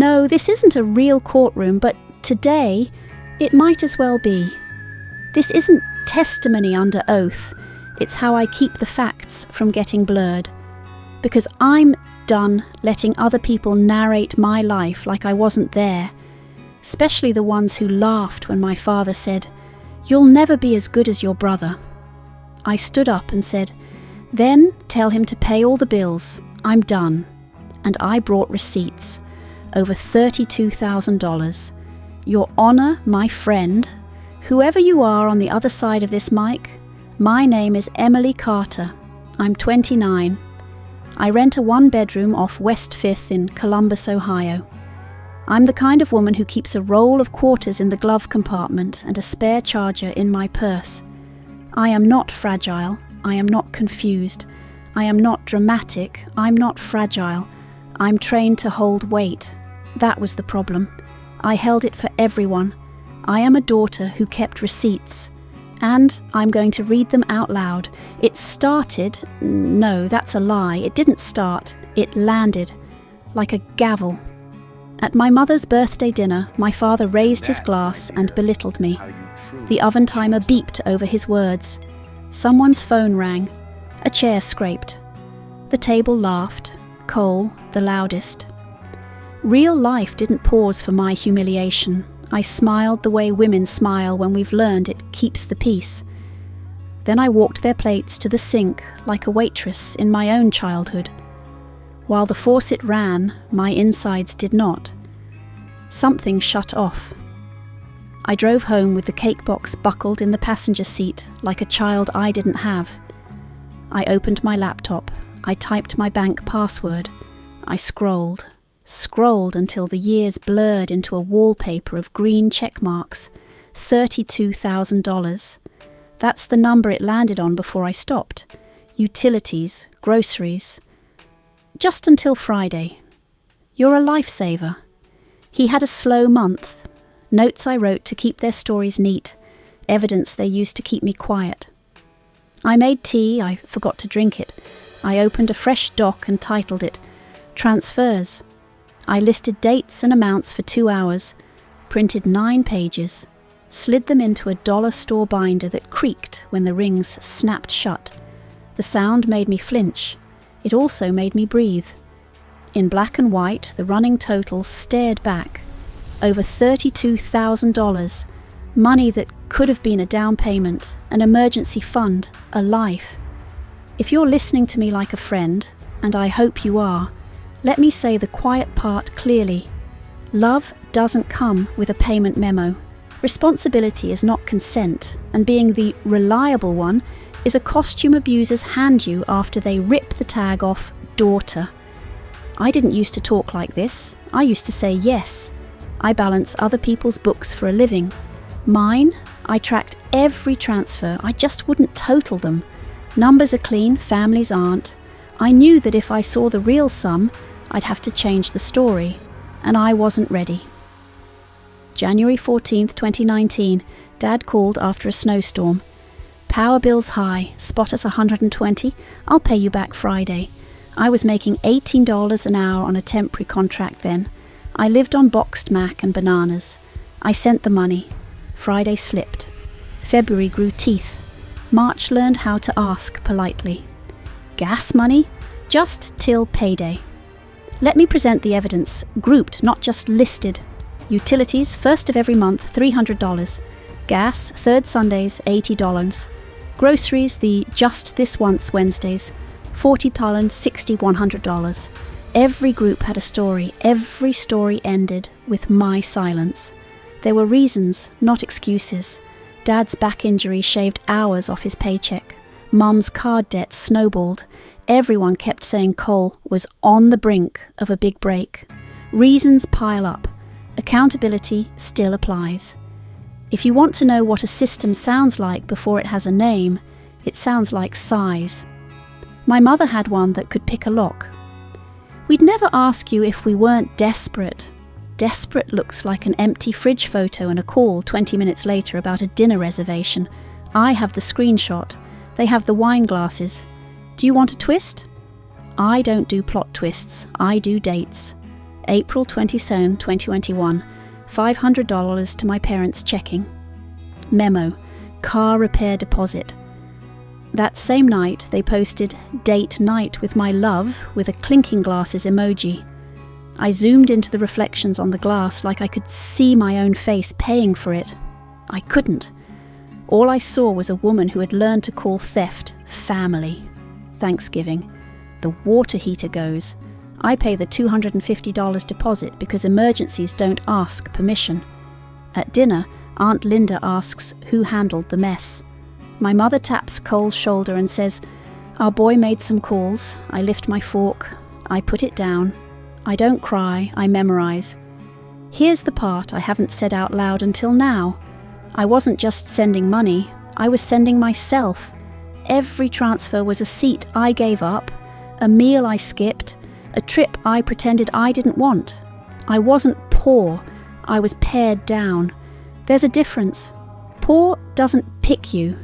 No, this isn't a real courtroom, but today it might as well be. This isn't testimony under oath. It's how I keep the facts from getting blurred. Because I'm done letting other people narrate my life like I wasn't there, especially the ones who laughed when my father said, "You'll never be as good as your brother." I stood up and said, "Then tell him to pay all the bills. I'm done." And I brought receipts. Over $32,000. Your Honor, my friend, whoever you are on the other side of this mic, my name is Emily Carter. I'm 29. I rent a one-bedroom off West 5th in Columbus, Ohio. I'm the kind of woman who keeps a roll of quarters in the glove compartment and a spare charger in my purse. I am not fragile. I am not confused. I am not dramatic. I'm not fragile. I'm trained to hold weight. That was the problem. I held it for everyone. I am a daughter who kept receipts. And I'm going to read them out loud. It started... No, that's a lie. It didn't start. It landed. Like a gavel. At my mother's birthday dinner, my father raised his glass and belittled me. The oven timer beeped over his words. Someone's phone rang. A chair scraped. The table laughed. Cole, the loudest. Real life didn't pause for my humiliation. I smiled the way women smile when we've learned it keeps the peace. Then I walked their plates to the sink like a waitress in my own childhood. While the faucet ran, my insides did not. Something shut off. I drove home with the cake box buckled in the passenger seat like a child I didn't have. I opened my laptop. I typed my bank password. I scrolled until the years blurred into a wallpaper of green check marks. $32,000. That's the number it landed on before I stopped. Utilities, groceries. Just until Friday. You're a lifesaver. He had a slow month. Notes I wrote to keep their stories neat. Evidence they used to keep me quiet. I made tea. I forgot to drink it. I opened a fresh doc and titled it Transfers. I listed dates and amounts for 2 hours, printed 9 pages, slid them into a dollar store binder that creaked when the rings snapped shut. The sound made me flinch. It also made me breathe. In black and white, the running total stared back. Over $32,000. Money that could have been a down payment, an emergency fund, a life. If you're listening to me like a friend, and I hope you are, let me say the quiet part clearly. Love doesn't come with a payment memo. Responsibility is not consent, and being the reliable one is a costume abusers hand you after they rip the tag off daughter. I didn't used to talk like this. I used to say yes. I balance other people's books for a living. Mine, I tracked every transfer. I just wouldn't total them. Numbers are clean, families aren't. I knew that if I saw the real sum, I'd have to change the story, and I wasn't ready. January 14th, 2019, Dad called after a snowstorm. Power bills high, spot us 120, I'll pay you back Friday. I was making $18 an hour on a temporary contract then. I lived on boxed mac and bananas. I sent the money. Friday slipped. February grew teeth. March learned how to ask politely. Gas money? Just till payday. Let me present the evidence, grouped, not just listed. Utilities, first of every month, $300. Gas, third Sundays, $80. Groceries, the just this once Wednesdays, $40, $60, $100. Every group had a story. Every story ended with my silence. There were reasons, not excuses. Dad's back injury shaved hours off his paycheck. Mum's card debt snowballed. Everyone kept saying Cole was on the brink of a big break. Reasons pile up. Accountability still applies. If you want to know what a system sounds like before it has a name, it sounds like size. My mother had one that could pick a lock. We'd never ask you if we weren't desperate. Desperate looks like an empty fridge photo and a call 20 minutes later about a dinner reservation. I have the screenshot. They have the wine glasses. Do you want a twist? I don't do plot twists. I do dates. April 27, 2021, $500 to my parents' checking. Memo, car repair deposit. That same night, they posted date night with my love with a clinking glasses emoji. I zoomed into the reflections on the glass like I could see my own face paying for it. I couldn't. All I saw was a woman who had learned to call theft family. Thanksgiving. The water heater goes. I pay the $250 deposit because emergencies don't ask permission. At dinner, Aunt Linda asks who handled the mess. My mother taps Cole's shoulder and says, "Our boy made some calls." I lift my fork. I put it down. I don't cry, I memorize. Here's the part I haven't said out loud until now. I wasn't just sending money, I was sending myself. Every transfer was a seat I gave up, a meal I skipped, a trip I pretended I didn't want. I wasn't poor, I was pared down. There's a difference. Poor doesn't pick you.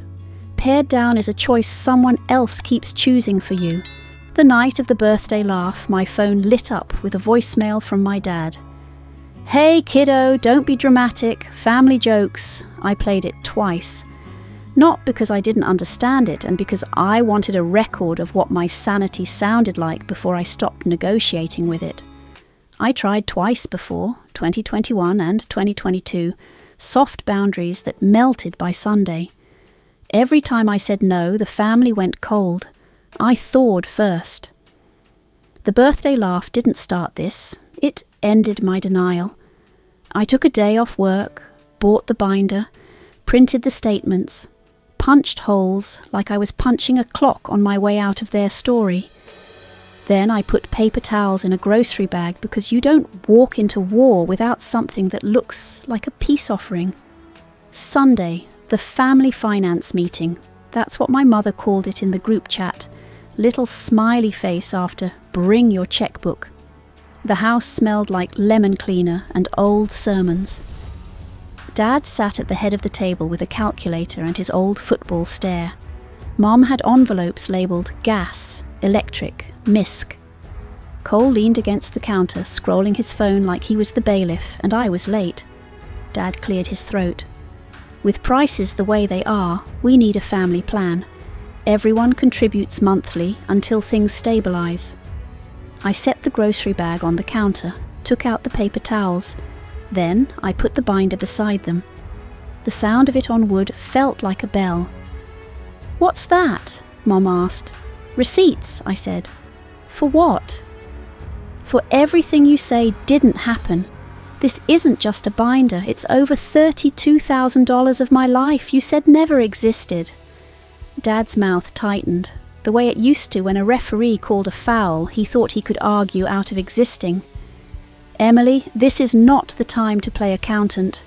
Pared down is a choice someone else keeps choosing for you. The night of the birthday laugh, my phone lit up with a voicemail from my dad. "Hey kiddo, don't be dramatic, family jokes." I played it twice. Not because I didn't understand it and because I wanted a record of what my sanity sounded like before I stopped negotiating with it. I tried twice before, 2021 and 2022, soft boundaries that melted by Sunday. Every time I said no, the family went cold. I thawed first. The birthday laugh didn't start this. It ended my denial. I took a day off work, bought the binder, printed the statements, punched holes like I was punching a clock on my way out of their story. Then I put paper towels in a grocery bag because you don't walk into war without something that looks like a peace offering. Sunday, the family finance meeting. That's what my mother called it in the group chat. Little smiley face after "bring your checkbook." The house smelled like lemon cleaner and old sermons. Dad sat at the head of the table with a calculator and his old football stare. Mom had envelopes labelled gas, electric, misc. Cole leaned against the counter, scrolling his phone like he was the bailiff, and I was late. Dad cleared his throat. With prices the way they are, we need a family plan. Everyone contributes monthly until things stabilise. I set the grocery bag on the counter, took out the paper towels. Then I put the binder beside them. The sound of it on wood felt like a bell. "What's that?" Mom asked. "Receipts," I said. "For what?" "For everything you say didn't happen. This isn't just a binder, it's over $32,000 of my life you said never existed." Dad's mouth tightened, the way it used to when a referee called a foul he thought he could argue out of existing. "Emily, this is not the time to play accountant."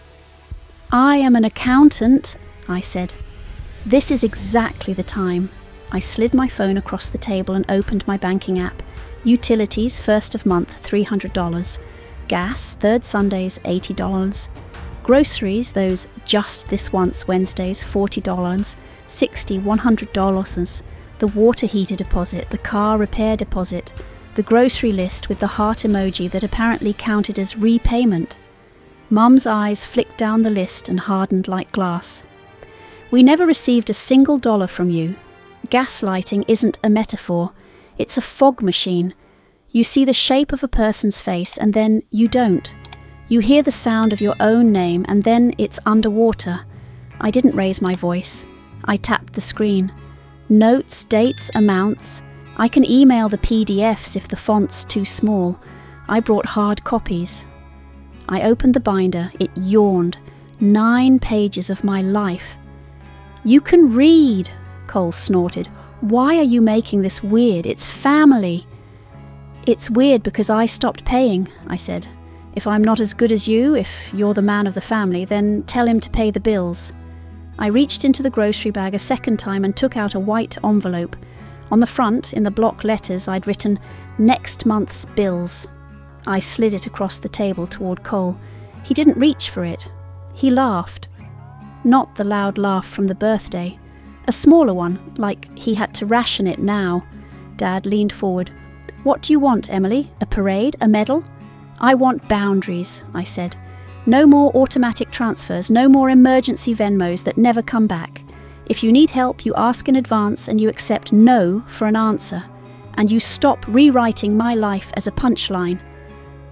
"I am an accountant," I said. "This is exactly the time." I slid my phone across the table and opened my banking app. Utilities, first of month, $300. Gas, third Sundays, $80. Groceries, those just this once Wednesdays, $40. $60, $100. The water heater deposit, the car repair deposit, the grocery list with the heart emoji that apparently counted as repayment. Mum's eyes flicked down the list and hardened like glass. "We never received a single dollar from you. Gaslighting isn't a metaphor. It's a fog machine. You see the shape of a person's face and then you don't. You hear the sound of your own name and then it's underwater." I didn't raise my voice. I tapped the screen. Notes, dates, amounts. I can email the PDFs if the font's too small. I brought hard copies. I opened the binder. It yawned. 9 pages of my life. "You can read," Cole snorted. "Why are you making this weird? It's family." "It's weird because I stopped paying," I said. "If I'm not as good as you, if you're the man of the family, then tell him to pay the bills." I reached into the grocery bag a second time and took out a white envelope. On the front, in the block letters, I'd written, "Next month's bills." I slid it across the table toward Cole. He didn't reach for it. He laughed. Not the loud laugh from the birthday. A smaller one, like he had to ration it now. Dad leaned forward. "What do you want, Emily? A parade? A medal?" I want boundaries, I said. No more automatic transfers, no more emergency Venmos that never come back. If you need help, you ask in advance and you accept no for an answer. And you stop rewriting my life as a punchline.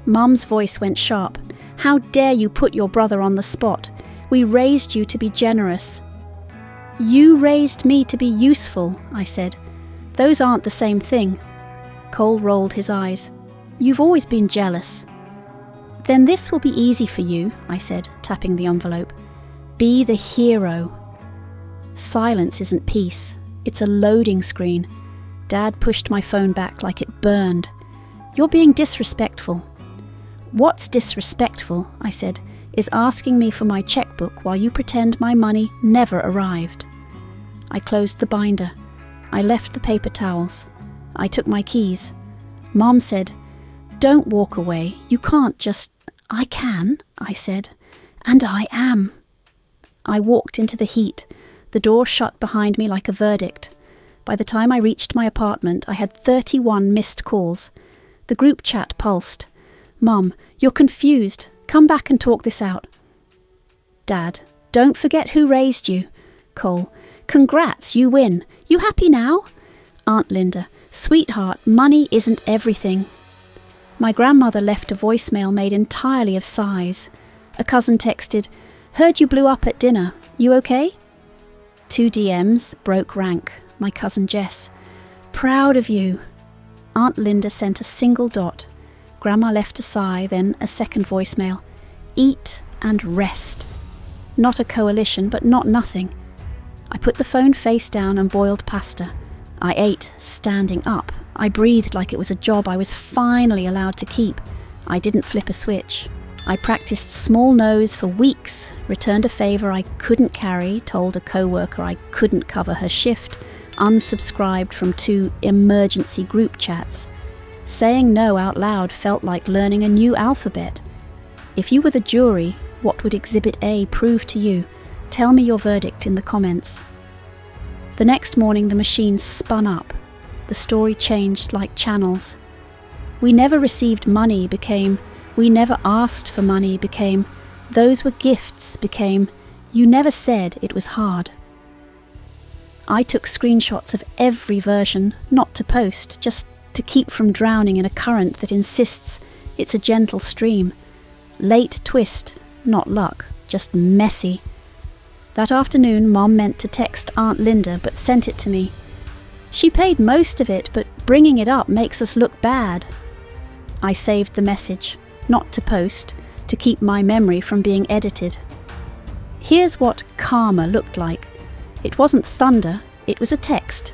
Mum's voice went sharp. How dare you put your brother on the spot? We raised you to be generous. You raised me to be useful, I said. Those aren't the same thing. Cole rolled his eyes. You've always been jealous. Then this will be easy for you, I said, tapping the envelope. Be the hero. Silence isn't peace. It's a loading screen. Dad pushed my phone back like it burned. You're being disrespectful. What's disrespectful, I said, is asking me for my checkbook while you pretend my money never arrived. I closed the binder. I left the paper towels. I took my keys. Mom said, Don't walk away. You can't just... I can, I said. And I am. I walked into the heat. The door shut behind me like a verdict. By the time I reached my apartment, I had 31 missed calls. The group chat pulsed. Mum, you're confused. Come back and talk this out. Dad, don't forget who raised you. Cole, congrats, you win. You happy now? Aunt Linda, sweetheart, money isn't everything. My grandmother left a voicemail made entirely of sighs. A cousin texted, Heard you blew up at dinner. You okay? 2 DMs broke rank. My cousin Jess. Proud of you. Aunt Linda sent a single dot. Grandma left a sigh, then a second voicemail. Eat and rest. Not a coalition, but not nothing. I put the phone face down and boiled pasta. I ate, standing up. I breathed like it was a job I was finally allowed to keep. I didn't flip a switch. I practiced small no's for weeks, returned a favour I couldn't carry, told a co-worker I couldn't cover her shift, unsubscribed from 2 emergency group chats. Saying no out loud felt like learning a new alphabet. If you were the jury, what would Exhibit A prove to you? Tell me your verdict in the comments. The next morning the machine spun up. The story changed like channels. We never received money became, we never asked for money became, those were gifts became, you never said it was hard. I took screenshots of every version, not to post, just to keep from drowning in a current that insists it's a gentle stream. Late twist, not luck, just messy. That afternoon, Mom meant to text Aunt Linda, but sent it to me. She paid most of it, but bringing it up makes us look bad. I saved the message, not to post, to keep my memory from being edited. Here's what karma looked like. It wasn't thunder, it was a text.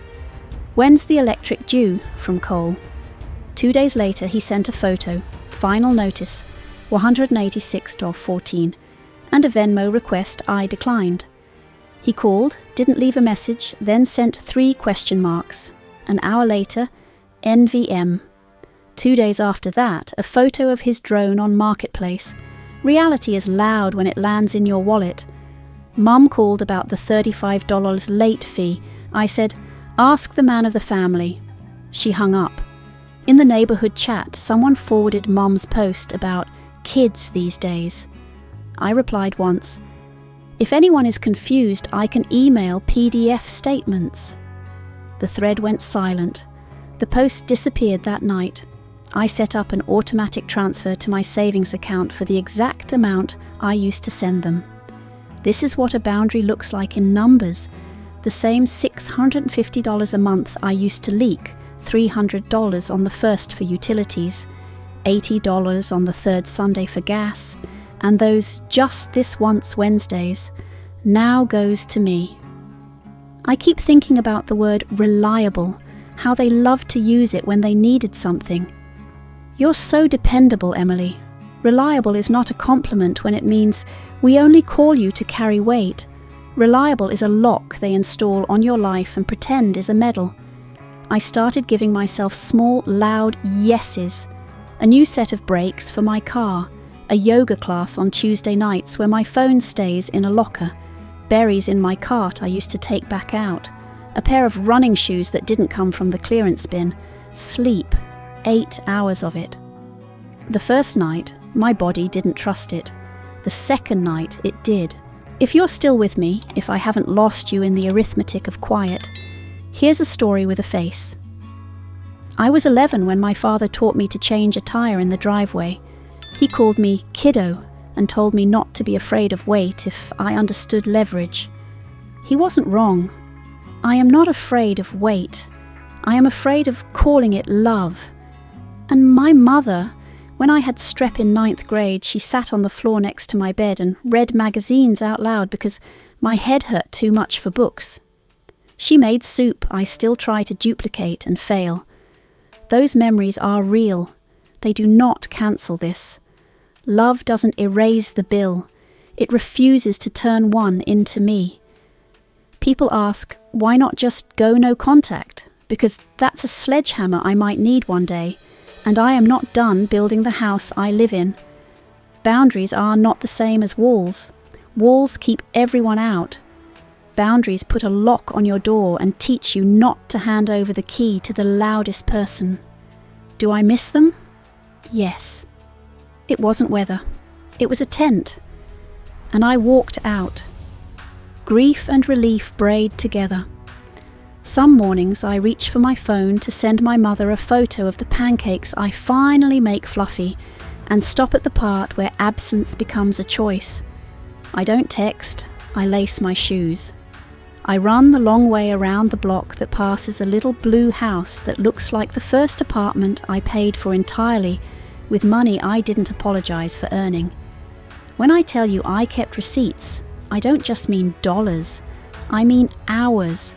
When's the electric due? From Cole. 2 days later, he sent a photo, final notice, $186.14, and a Venmo request I declined. He called, didn't leave a message, then sent 3 question marks. An hour later, NVM. 2 days after that, a photo of his drone on Marketplace. Reality is loud when it lands in your wallet. Mum called about the $35 late fee. I said, ask the man of the family. She hung up. In the neighbourhood chat, someone forwarded Mum's post about kids these days. I replied once, if anyone is confused, I can email PDF statements. The thread went silent. The post disappeared that night. I set up an automatic transfer to my savings account for the exact amount I used to send them. This is what a boundary looks like in numbers. The same $650 a month I used to leak, $300 on the first for utilities, $80 on the third Sunday for gas, and those just this once Wednesdays now goes to me. I keep thinking about the word reliable, how they loved to use it when they needed something. You're so dependable, Emily. Reliable is not a compliment when it means we only call you to carry weight. Reliable is a lock they install on your life and pretend is a medal. I started giving myself small, loud yeses. A new set of brakes for my car. A yoga class on Tuesday nights where my phone stays in a locker. Berries in my cart I used to take back out. A pair of running shoes that didn't come from the clearance bin. Sleep. 8 hours of it. The first night, my body didn't trust it. The second night, it did. If you're still with me, if I haven't lost you in the arithmetic of quiet, here's a story with a face. I was 11 when my father taught me to change a tire in the driveway. He called me kiddo and told me not to be afraid of weight if I understood leverage. He wasn't wrong. I am not afraid of weight. I am afraid of calling it love. And my mother, when I had strep in 9th grade, she sat on the floor next to my bed and read magazines out loud because my head hurt too much for books. She made soup I still try to duplicate and fail. Those memories are real. They do not cancel this. Love doesn't erase the bill. It refuses to turn one into me. People ask, why not just go no contact? Because that's a sledgehammer I might need one day, and I am not done building the house I live in. Boundaries are not the same as walls. Walls keep everyone out. Boundaries put a lock on your door and teach you not to hand over the key to the loudest person. Do I miss them? Yes. It wasn't weather. It was a tent. And I walked out. Grief and relief braid together. Some mornings I reach for my phone to send my mother a photo of the pancakes I finally make fluffy and stop at the part where absence becomes a choice. I don't text, I lace my shoes. I run the long way around the block that passes a little blue house that looks like the first apartment I paid for entirely with money I didn't apologize for earning. When I tell you I kept receipts, I don't just mean dollars, I mean hours.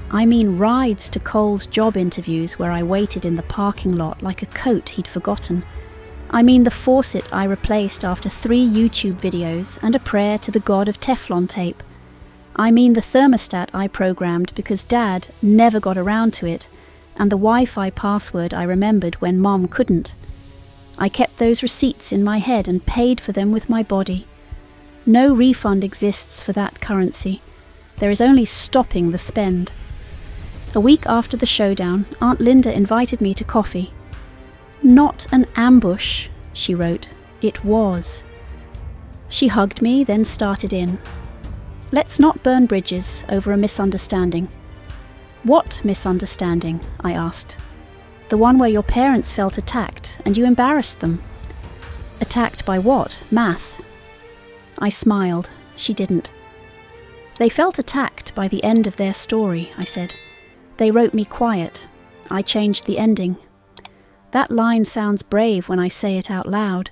I mean rides to Cole's job interviews where I waited in the parking lot like a coat he'd forgotten. I mean the faucet I replaced after 3 YouTube videos and a prayer to the god of Teflon tape. I mean the thermostat I programmed because Dad never got around to it, and the Wi-Fi password I remembered when Mom couldn't. I kept those receipts in my head and paid for them with my body. No refund exists for that currency. There is only stopping the spend. A week after the showdown, Aunt Linda invited me to coffee. Not an ambush, she wrote. It was. She hugged me, then started in. Let's not burn bridges over a misunderstanding. What misunderstanding? I asked. The one where your parents felt attacked and you embarrassed them. Attacked by what? Math? I smiled. She didn't. They felt attacked by the end of their story, I said. They wrote me quiet. I changed the ending. That line sounds brave when I say it out loud.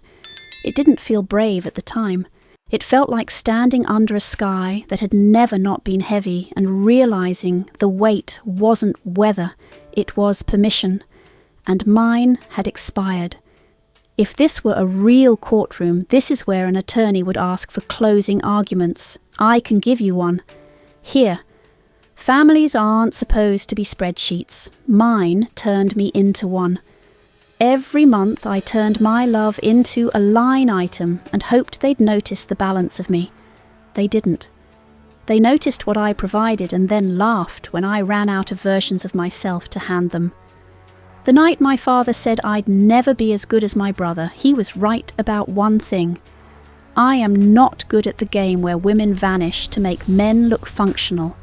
It didn't feel brave at the time. It felt like standing under a sky that had never not been heavy and realizing the weight wasn't weather, it was permission. And mine had expired. If this were a real courtroom, this is where an attorney would ask for closing arguments. I can give you one. Here. Families aren't supposed to be spreadsheets. Mine turned me into one. Every month I turned my love into a line item and hoped they'd notice the balance of me. They didn't. They noticed what I provided and then laughed when I ran out of versions of myself to hand them. The night my father said I'd never be as good as my brother, he was right about one thing. I am not good at the game where women vanish to make men look functional.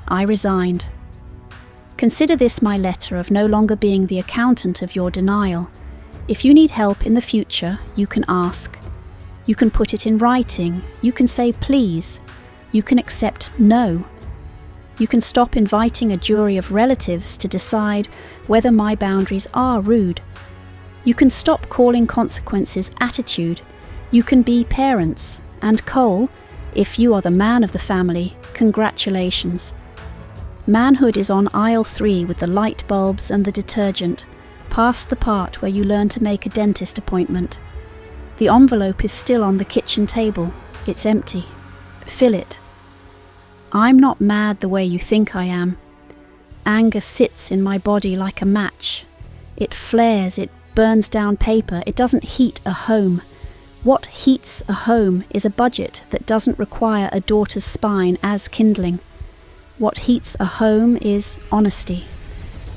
I resigned. Consider this my letter of no longer being the accountant of your denial. If you need help in the future, you can ask. You can put it in writing. You can say please. You can accept no. You can stop inviting a jury of relatives to decide whether my boundaries are rude. You can stop calling consequences attitude. You can be parents. And Cole, if you are the man of the family, congratulations. Manhood is on aisle 3 with the light bulbs and the detergent, past the part where you learn to make a dentist appointment. The envelope is still on the kitchen table. It's empty. Fill it. I'm not mad the way you think I am. Anger sits in my body like a match. It flares, it burns down paper, it doesn't heat a home. What heats a home is a budget that doesn't require a daughter's spine as kindling. What heats a home is honesty.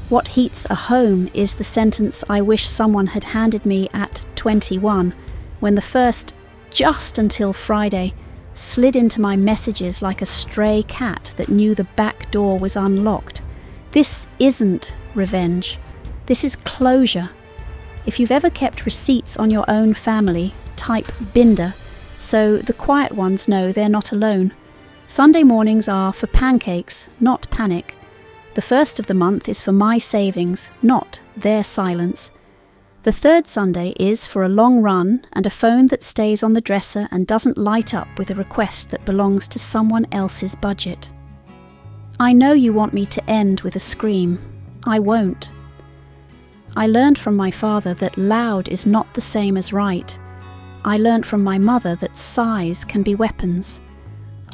What heats a home is the sentence I wish someone had handed me at 21, when the first "just until Friday" slid into my messages like a stray cat that knew the back door was unlocked. This isn't revenge. This is closure. If you've ever kept receipts on your own family, type Binder, so the quiet ones know they're not alone. Sunday mornings are for pancakes, not panic. The first of the month is for my savings, not their silence. The third Sunday is for a long run and a phone that stays on the dresser and doesn't light up with a request that belongs to someone else's budget. I know you want me to end with a scream. I won't. I learned from my father that loud is not the same as right. I learned from my mother that sighs can be weapons.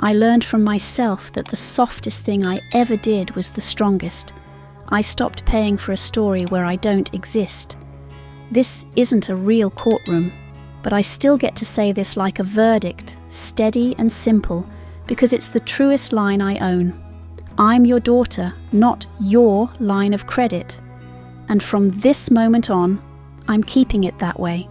I learned from myself that the softest thing I ever did was the strongest. I stopped paying for a story where I don't exist. This isn't a real courtroom, but I still get to say this like a verdict, steady and simple, because it's the truest line I own. I'm your daughter, not your line of credit. And from this moment on, I'm keeping it that way.